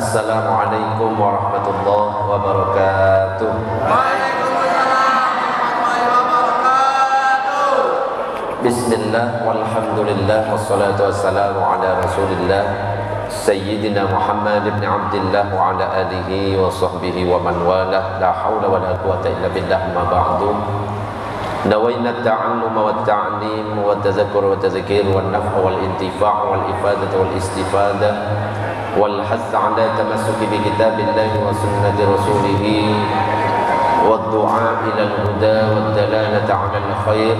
Assalamualaikum warahmatullahi wabarakatuh. Waalaikumsalam warahmatullahi wabarakatuh. Bismillah walhamdulillah wassalatu wassalamu ala rasulillah Sayyidina Muhammad ibn Abdillah wa ala alihi wa sahbihi wa man walah. La hawla wa la quwata illa billah, ma ba'du. Nawayna at-ta'allum wa at-ta'lim wa at-tadhakkur wa at-tadhkir wa an-naf'a wal intifa' wal ifadah wal istifadah wal hath ala tamassuki bi kitabillahi wa sunnati rasulih wa ad-du'a ila al-huda wa ad-dalalata ala al-khair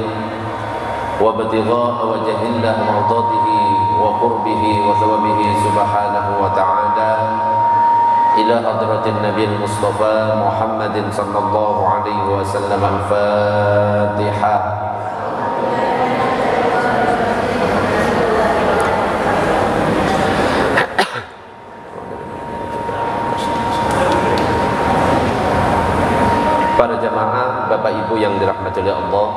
wa ibtigha'a wajhillah mardatihi wa qurbihi wa thawabihi subhanahu wa ta'ala ila hadratin nabiyil mustafa Muhammadin sallallahu alaihi wasallam. Al-Fatihah. Para jamaah, Bapak Ibu yang dirahmati oleh Allah,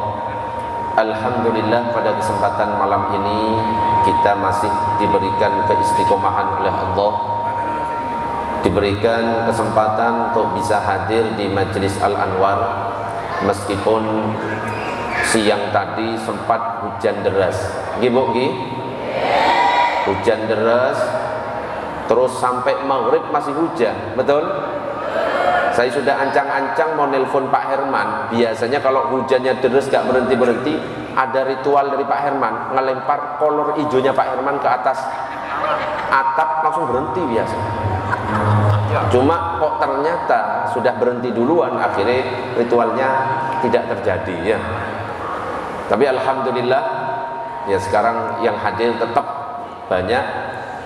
alhamdulillah pada kesempatan malam ini kita masih diberikan keistiqomahan oleh Allah, diberikan kesempatan untuk bisa hadir di Majelis Al-Anwar meskipun siang tadi sempat hujan deras. Hujan deras terus sampai maghrib masih hujan, betul? Saya sudah ancang-ancang mau nelpon Pak Herman. Biasanya kalau hujannya deras gak berhenti-berhenti, ada ritual dari Pak Herman, ngelempar kolor hijaunya Pak Herman ke atas atap, langsung berhenti biasa. Cuma kok ternyata sudah berhenti duluan, akhirnya ritualnya tidak terjadi ya. Tapi alhamdulillah ya, sekarang yang hadir tetap banyak.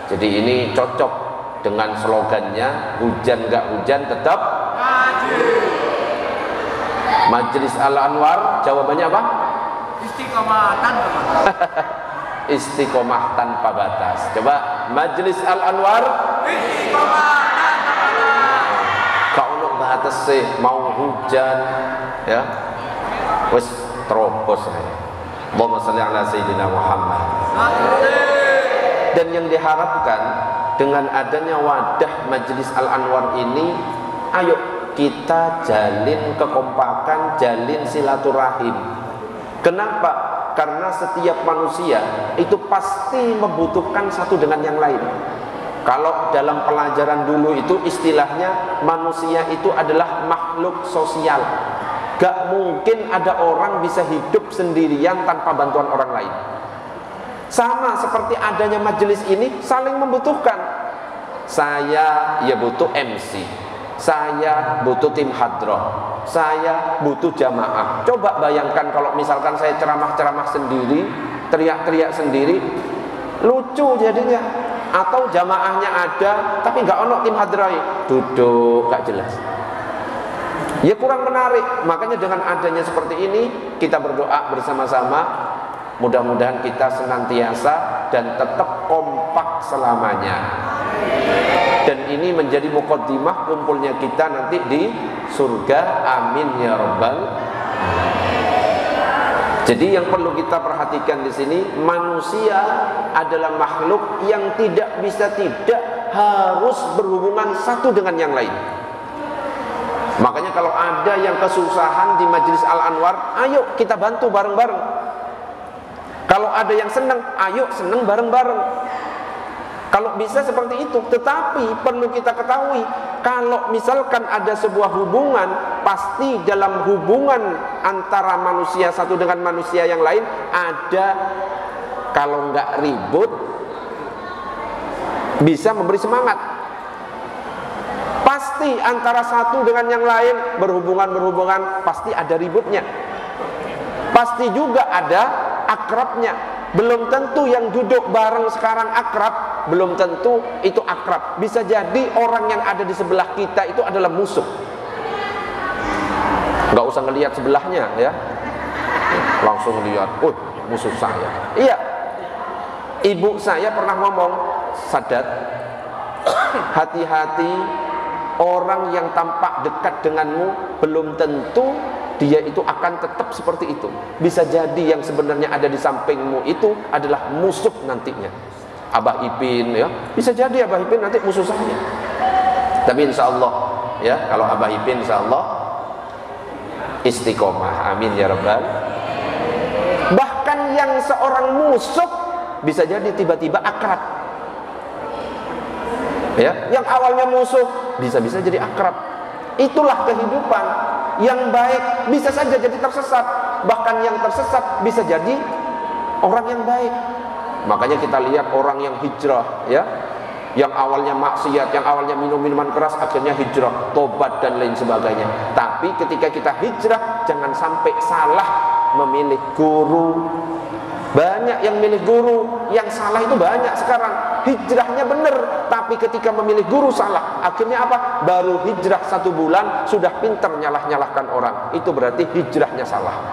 Jadi ini cocok dengan slogannya, hujan gak hujan tetap Majelis Al-Anwar. Jawabannya apa? Istiqomah tanpa batas. Istiqomah tanpa batas. Coba Majelis Al-Anwar. Istiqomah tanpa batas. Kau nak batas sih, mau hujan ya, wes terobos saya. Allahumma shalli ala Sayyidina Muhammad. Dan yang diharapkan dengan adanya wadah Majelis Al-Anwar ini, ayo kita jalin kekompakan, jalin silaturahim. Kenapa? Karena setiap manusia itu pasti membutuhkan satu dengan yang lain. Kalau dalam pelajaran dulu itu istilahnya manusia itu adalah makhluk sosial. Gak mungkin ada orang bisa hidup sendirian tanpa bantuan orang lain. Sama seperti adanya majelis ini saling membutuhkan. Saya ya butuh MC, saya butuh tim hadroh, saya butuh jamaah. Coba bayangkan kalau misalkan saya ceramah-ceramah sendiri, teriak-teriak sendiri, lucu jadinya. Atau jamaahnya ada tapi nggak ono tim hadroh, duduk gak jelas, ya kurang menarik. Makanya dengan adanya seperti ini, kita berdoa bersama-sama, mudah-mudahan kita senantiasa dan tetap kompak selamanya. Dan ini menjadi muqaddimah kumpulnya kita nanti di surga. Amin ya rabbal alamin. Jadi yang perlu kita perhatikan di sini, manusia adalah makhluk yang tidak bisa tidak harus berhubungan satu dengan yang lain. Makanya kalau ada yang kesusahan di Majelis Al-Anwar, ayo kita bantu bareng-bareng. Kalau ada yang senang, ayo senang bareng-bareng. Kalau bisa seperti itu. Tetapi perlu kita ketahui, kalau misalkan ada sebuah hubungan, pasti dalam hubungan antara manusia satu dengan manusia yang lain ada, kalau nggak ribut, bisa memberi semangat. Pasti antara satu dengan yang lain berhubungan pasti ada ributnya. Pasti juga ada akrabnya. Belum tentu yang duduk bareng sekarang akrab, belum tentu itu akrab. Bisa jadi orang yang ada di sebelah kita itu adalah musuh. Nggak usah ngelihat sebelahnya ya, langsung lihat, musuh saya. Iya, ibu saya pernah ngomong, Sadat, hati-hati, orang yang tampak dekat denganmu belum tentu dia itu akan tetap seperti itu. Bisa jadi yang sebenarnya ada di sampingmu itu adalah musuh nantinya. Abah Ipin ya, bisa jadi Abah Ipin nanti musuh saya. Tapi insya Allah ya, kalau Abah Ipin insya Allah istiqomah, amin ya rabbal. Bahkan yang seorang musuh bisa jadi tiba-tiba akrab ya, yang awalnya musuh bisa-bisa jadi akrab. Itulah kehidupan. Yang baik bisa saja jadi tersesat, bahkan yang tersesat bisa jadi orang yang baik. Makanya kita lihat orang yang hijrah ya, yang awalnya maksiat, yang awalnya minum minuman keras, akhirnya hijrah, tobat dan lain sebagainya. Tapi ketika kita hijrah, jangan sampai salah memilih guru. Banyak yang milih guru, yang salah itu banyak sekarang. Hijrahnya benar, tapi ketika memilih guru salah. Akhirnya apa? Baru hijrah 1 bulan sudah pintar nyalahkan orang. Itu berarti hijrahnya salah.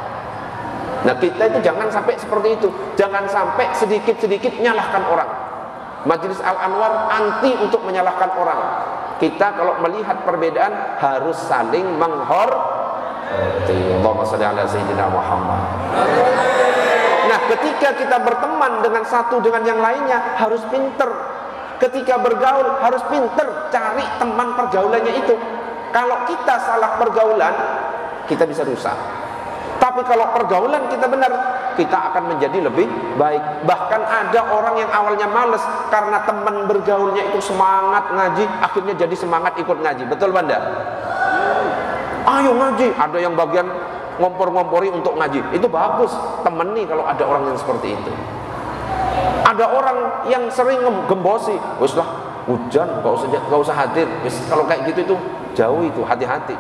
Nah, kita itu jangan sampai seperti itu. Jangan sampai sedikit-sedikit nyalahkan orang. Majelis Al-Anwar anti untuk menyalahkan orang. Kita kalau melihat perbedaan harus saling menghormati. Allahumma shalli ala sayyidina Muhammad. Nah, ketika kita berteman dengan satu dengan yang lainnya harus pinter. Ketika bergaul harus pinter, cari teman pergaulannya itu. Kalau kita salah pergaulan, kita bisa rusak. Tapi kalau pergaulan kita benar, kita akan menjadi lebih baik. Bahkan ada orang yang awalnya males karena teman bergaulnya itu semangat ngaji, akhirnya jadi semangat ikut ngaji. Betul Banda? Ayo ngaji. Ada yang bagian ngompor-ngompori untuk ngaji. Itu bagus. Temen nih kalau ada orang yang seperti itu. Ada orang yang sering gembosi. Wis lah, hujan, gak usah hadir. Wis, kalau kayak gitu itu jauh, itu hati-hati.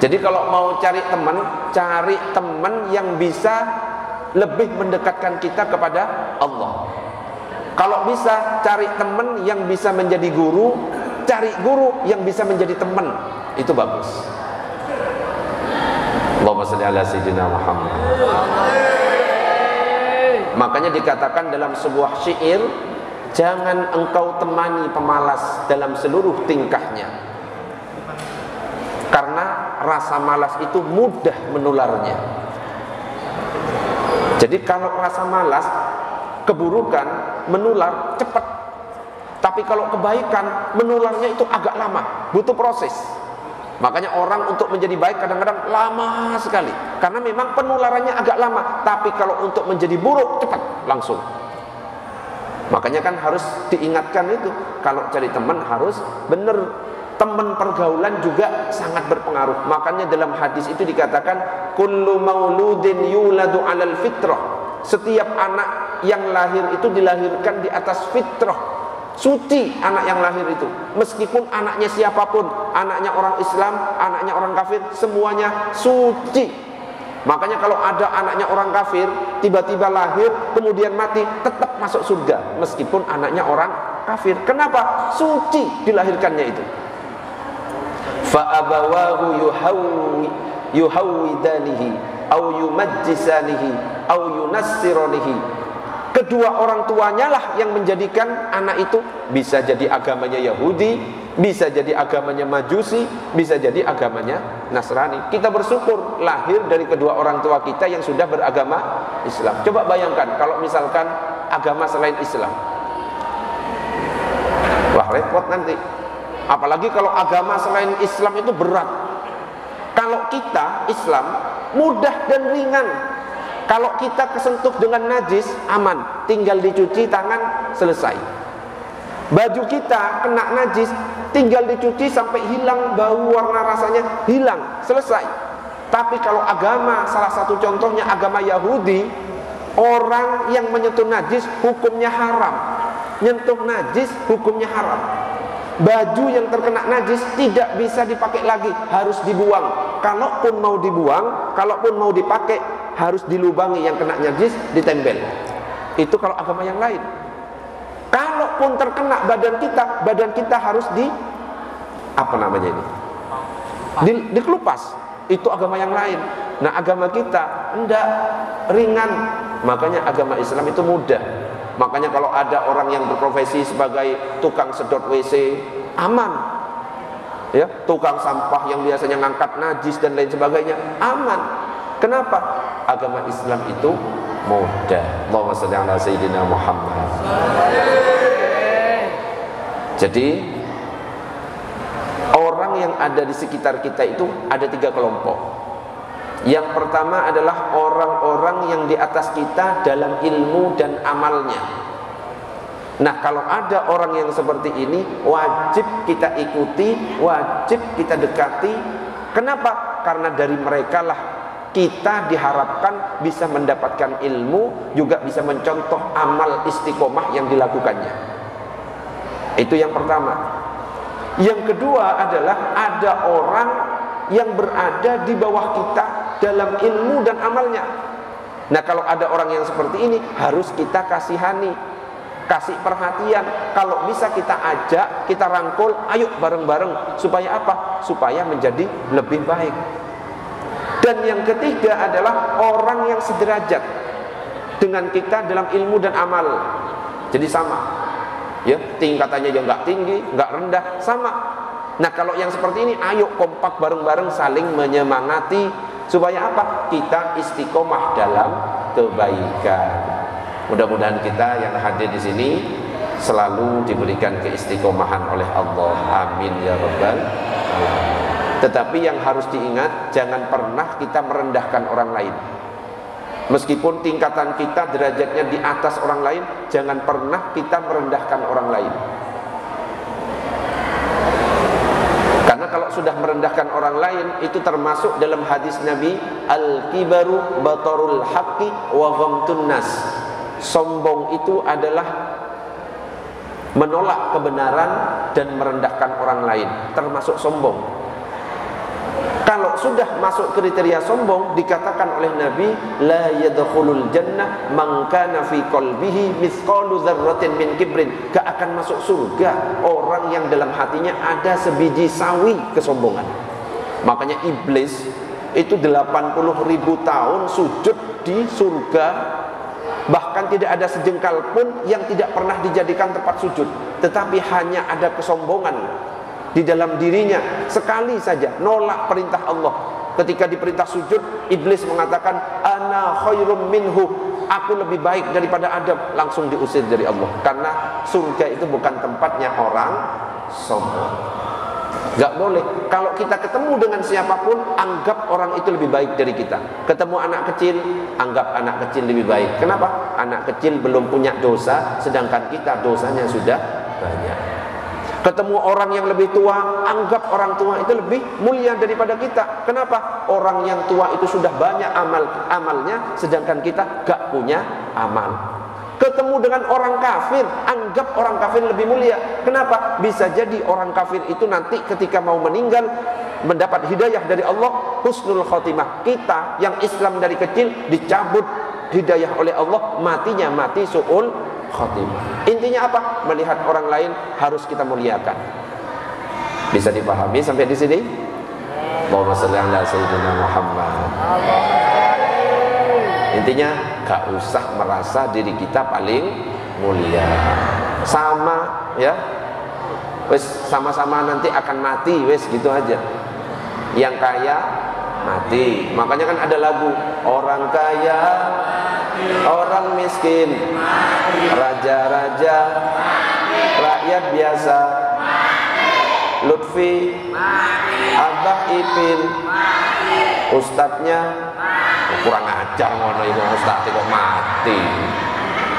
Jadi kalau mau cari teman yang bisa lebih mendekatkan kita kepada Allah. Kalau bisa cari teman yang bisa menjadi guru, cari guru yang bisa menjadi teman. Itu bagus. Allahumma shalli ala sayyidina Muhammad. Makanya dikatakan dalam sebuah syair, jangan engkau temani pemalas dalam seluruh tingkahnya, karena rasa malas itu mudah menularnya. Jadi kalau rasa malas, keburukan menular cepat. Tapi kalau kebaikan menularnya itu agak lama, butuh proses. Makanya orang untuk menjadi baik kadang-kadang lama sekali, karena memang penularannya agak lama. Tapi kalau untuk menjadi buruk cepat, langsung. Makanya kan harus diingatkan itu, kalau cari teman harus benar. Teman pergaulan juga sangat berpengaruh. Makanya dalam hadis itu dikatakan kullu mauludin yuladu 'alal fitrah. Setiap anak yang lahir itu dilahirkan di atas fitrah. Suci anak yang lahir itu. Meskipun anaknya siapapun, anaknya orang Islam, anaknya orang kafir, semuanya suci. Makanya kalau ada anaknya orang kafir tiba-tiba lahir kemudian mati, tetap masuk surga meskipun anaknya orang kafir. Kenapa? Suci dilahirkannya itu. Fa'abawahu yuhawwidanihi au yumajjisanihi au yunassiranihi. Kedua orang tuanya lah yang menjadikan anak itu bisa jadi agamanya Yahudi, bisa jadi agamanya Majusi, bisa jadi agamanya Nasrani. Kita bersyukur lahir dari kedua orang tua kita yang sudah beragama Islam. Coba bayangkan kalau misalkan agama selain Islam, wah repot nanti. Apalagi kalau agama selain Islam itu berat. Kalau kita Islam mudah dan ringan. Kalau kita kesentuh dengan najis aman, tinggal dicuci tangan selesai. Baju kita kena najis, tinggal dicuci sampai hilang bau, warna rasanya hilang, selesai. Tapi kalau agama, salah satu contohnya agama Yahudi, orang yang menyentuh najis hukumnya haram. Nyentuh najis hukumnya haram. Baju yang terkena najis tidak bisa dipakai lagi, harus dibuang. Kalaupun mau dibuang, kalaupun mau dipakai, harus dilubangi yang kena najis, ditempel. Itu kalau agama yang lain. Kalaupun terkena badan kita harus dikelupas. Itu agama yang lain. Nah, agama kita enggak, ringan. Makanya agama Islam itu mudah. Makanya kalau ada orang yang berprofesi sebagai tukang sedot WC, aman. Ya, tukang sampah yang biasanya ngangkat najis dan lain sebagainya, aman. Kenapa? Agama Islam itu mudah. Allahumma shalli ala sayyidina Muhammad. Jadi orang yang ada di sekitar kita itu ada 3 kelompok. Yang pertama adalah orang-orang yang di atas kita dalam ilmu dan amalnya. Nah, kalau ada orang yang seperti ini, wajib kita ikuti, wajib kita dekati. Kenapa? Karena dari mereka lah kita diharapkan bisa mendapatkan ilmu, juga bisa mencontoh amal istiqomah yang dilakukannya. Itu yang pertama. Yang kedua adalah ada orang yang berada di bawah kita dalam ilmu dan amalnya. Nah, kalau ada orang yang seperti ini, harus kita kasihani, kasih perhatian. Kalau bisa kita ajak, kita rangkul, ayo bareng-bareng. Supaya apa? Supaya menjadi lebih baik. Dan yang ketiga adalah orang yang sederajat dengan kita dalam ilmu dan amal. Jadi sama, ya, tingkatannya yang nggak tinggi, nggak rendah, sama. Nah, kalau yang seperti ini, ayo kompak bareng-bareng, saling menyemangati. Supaya apa? Kita istiqomah dalam kebaikan. Mudah-mudahan kita yang hadir di sini selalu diberikan keistiqomahan oleh Allah. Amin ya rabbal alamin. Tetapi yang harus diingat, jangan pernah kita merendahkan orang lain. Meskipun tingkatan kita derajatnya di atas orang lain, jangan pernah kita merendahkan orang lain. Karena kalau sudah merendahkan orang lain, itu termasuk dalam hadis Nabi, al-kibaru batarul haqqi wa ghamtun nas. Sombong itu adalah menolak kebenaran dan merendahkan orang lain, termasuk sombong. Kalau sudah masuk kriteria sombong, dikatakan oleh Nabi, la yadkhulul jannah man kana fi qalbihi mithqalu dzarratin min kibrin. Gak akan masuk surga orang yang dalam hatinya ada sebiji sawi kesombongan. Makanya iblis itu 80.000 tahun sujud di surga, bahkan tidak ada sejengkal pun yang tidak pernah dijadikan tempat sujud, tetapi hanya ada kesombongan di dalam dirinya. Sekali saja nolak perintah Allah. Ketika diperintah sujud, iblis mengatakan, ana khairum minhu, aku lebih baik daripada Adam. Langsung diusir dari Allah. Karena surga itu bukan tempatnya orang sombong. Gak boleh. Kalau kita ketemu dengan siapapun, anggap orang itu lebih baik dari kita. Ketemu anak kecil, anggap anak kecil lebih baik. Kenapa? Anak kecil belum punya dosa, sedangkan kita dosanya sudah banyak. Ketemu orang yang lebih tua, anggap orang tua itu lebih mulia daripada kita. Kenapa? Orang yang tua itu sudah banyak amalnya, sedangkan kita gak punya amal. Ketemu dengan orang kafir, anggap orang kafir lebih mulia. Kenapa? Bisa jadi orang kafir itu nanti ketika mau meninggal mendapat hidayah dari Allah, husnul khotimah. Kita yang Islam dari kecil dicabut hidayah oleh Allah, matinya mati su'ul khotimah. Intinya apa? Melihat orang lain harus kita muliakan. Bisa dipahami sampai di sini? Allahumma shalli ala sayyidina Muhammad. Intinya gak usah merasa diri kita paling mulia. Sama, ya. Wes sama-sama nanti akan mati, wes gitu aja. Yang kaya mati. Makanya kan ada lagu, orang kaya, orang miskin, raja-raja, rakyat biasa, Lutfi, Abah Ipin, ustadznya kurang ajar ngono iku, ustadz kok mati.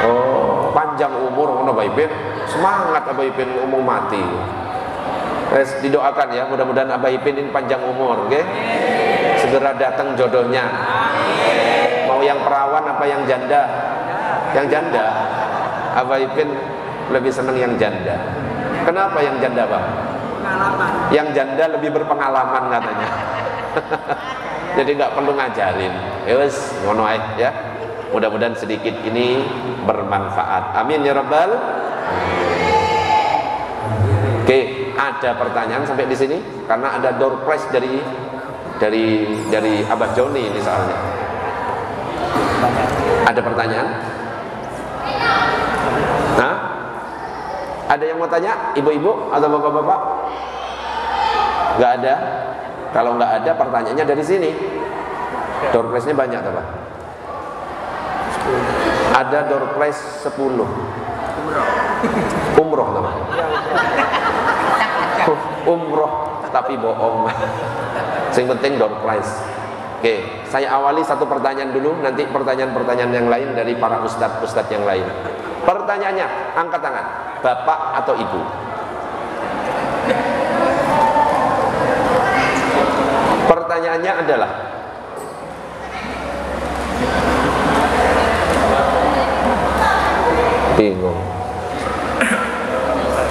Oh, panjang umur ngono Abah Ipin, semangat Abah Ipin umur mati. Wes didoakan ya, mudah-mudahan Abah Ipin ini panjang umur, oke? Segera datang jodohnya. Mau yang perawan apa yang janda? Yang janda. Abah Ipin lebih senang yang janda. Kenapa yang janda, Bang? Pengalaman. Yang janda lebih berpengalaman katanya. Jadi nggak perlu ngajarin. Yus, ngono ae ya. Mudah-mudahan sedikit ini bermanfaat. Amin ya rabbal. Oke, ada pertanyaan sampai di sini? Karena ada door prize dari Abah Joni ini soalnya. Ada pertanyaan? Hah? Ada yang mau tanya? Ibu-ibu atau bapak-bapak? Nggak ada? Kalau nggak ada, pertanyaannya dari sini. Door prize-nya banyak atau Pak? Ada door prize 10. Umroh teman. Umroh. tapi bohong. Sing penting door prize. Oke, saya awali satu pertanyaan dulu, nanti pertanyaan-pertanyaan yang lain dari para ustadz yang lain. Pertanyaannya, angkat tangan, bapak atau ibu? Pertanyaannya adalah, bingung.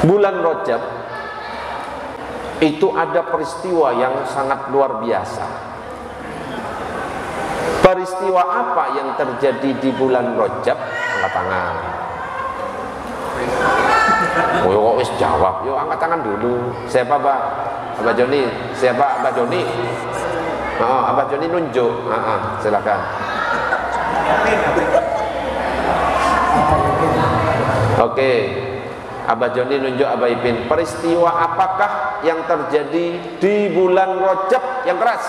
Bulan Rajab itu ada peristiwa yang sangat luar biasa. Peristiwa apa yang terjadi di bulan Rajab? Angkat tangan. Oh, kok wis jawab? Yuk angkat tangan dulu. Siapa, Pak? Abah Joni. Siapa Abah Joni? Oh, Abah Joni nunjuk. Silakan. Oke. Abah Joni nunjuk Abah Ipin. Peristiwa apakah yang terjadi di bulan Rajab yang keras?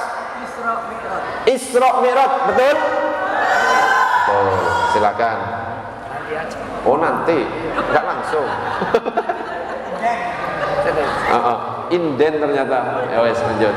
Isra Mi'raj, betul? Betul. Silakan. Oh, nanti, enggak langsung. Inden ternyata. Ya wes, lanjut.